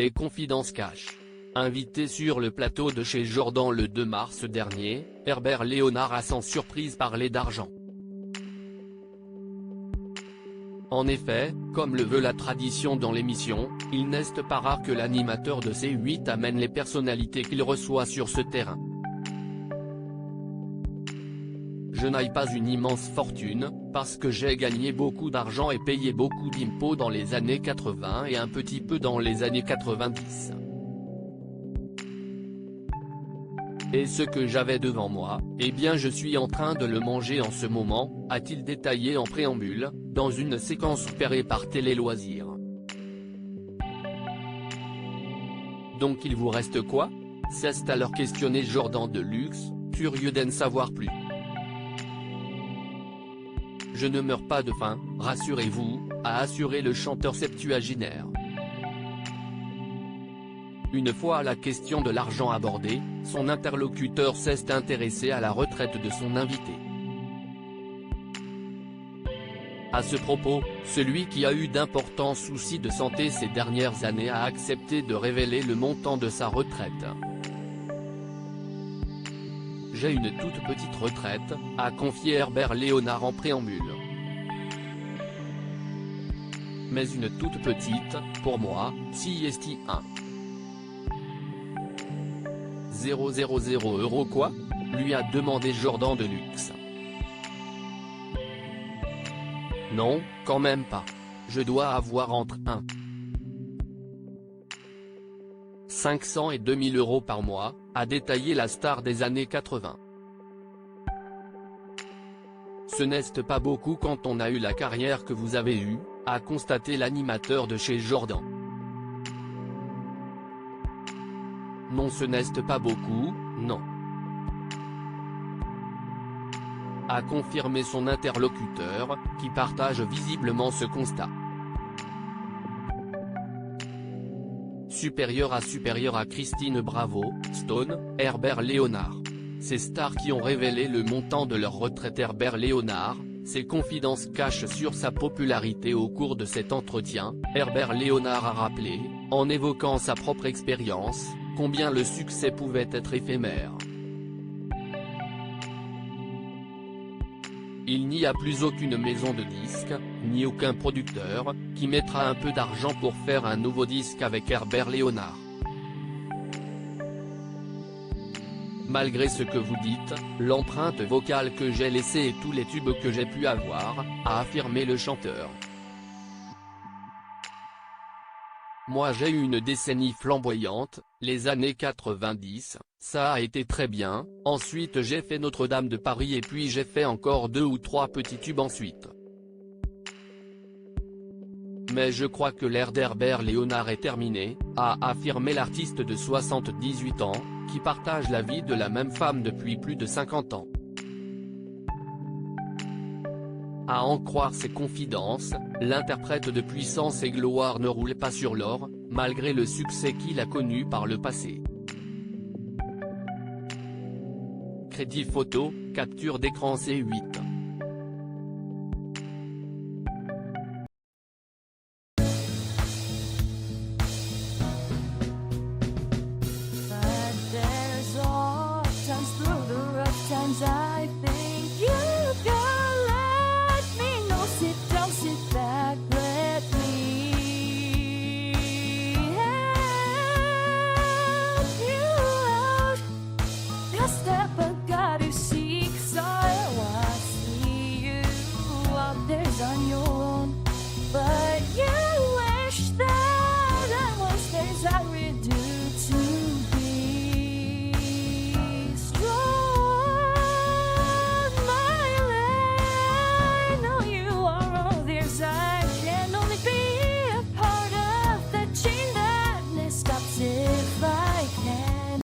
Des confidences cash. Invité sur le plateau de chez Jordan le 2 mars dernier, Herbert Léonard a sans surprise parlé d'argent. En effet, comme le veut la tradition dans l'émission, il n'est pas rare que l'animateur de C8 amène les personnalités qu'il reçoit sur ce terrain. Je n'ai pas une immense fortune, parce que j'ai gagné beaucoup d'argent et payé beaucoup d'impôts dans les années 80 et un petit peu dans les années 90. Et ce que j'avais devant moi, eh bien je suis en train de le manger en ce moment, a-t-il détaillé en préambule, dans une séquence opérée par Télé Loisirs. Donc il vous reste quoi? C'est alors questionné Jordan Deluxe, curieux d'en savoir plus. Je ne meurs pas de faim, rassurez-vous, a assuré le chanteur septuagénaire. Une fois la question de l'argent abordée, son interlocuteur s'est intéressé à la retraite de son invité. À ce propos, celui qui a eu d'importants soucis de santé ces dernières années a accepté de révéler le montant de sa retraite. J'ai une toute petite retraite, a confié Herbert Léonard en préambule. Mais une toute petite, pour moi, si est 1. 000 € quoi? Lui a demandé Jordan Deluxe. Non, quand même pas. Je dois avoir entre 500 et 2000 € par mois, a détaillé la star des années 80. Ce n'est pas beaucoup quand on a eu la carrière que vous avez eue, a constaté l'animateur de chez Jordan. Non, ce n'est pas beaucoup, non. A confirmé son interlocuteur, qui partage visiblement ce constat. Supérieur à Christine Bravo, Stone, Herbert Léonard. Ces stars qui ont révélé le montant de leur retraite. Herbert Léonard, ses confidences cachent sur sa popularité. Au cours de cet entretien, Herbert Léonard a rappelé, en évoquant sa propre expérience, combien le succès pouvait être éphémère. Il n'y a plus aucune maison de disques, ni aucun producteur, qui mettra un peu d'argent pour faire un nouveau disque avec Herbert Léonard. Malgré ce que vous dites, l'empreinte vocale que j'ai laissée et tous les tubes que j'ai pu avoir, a affirmé le chanteur. Moi j'ai eu une décennie flamboyante, les années 90, ça a été très bien, ensuite j'ai fait Notre-Dame de Paris et puis j'ai fait encore 2 ou 3 petits tubes ensuite. Mais je crois que l'ère d'Herbert Léonard est terminée, a affirmé l'artiste de 78 ans, qui partage la vie de la même femme depuis plus de 50 ans. À en croire ses confidences, l'interprète de Puissance et Gloire ne roule pas sur l'or, malgré le succès qu'il a connu par le passé. Crédit photo, capture d'écran C8.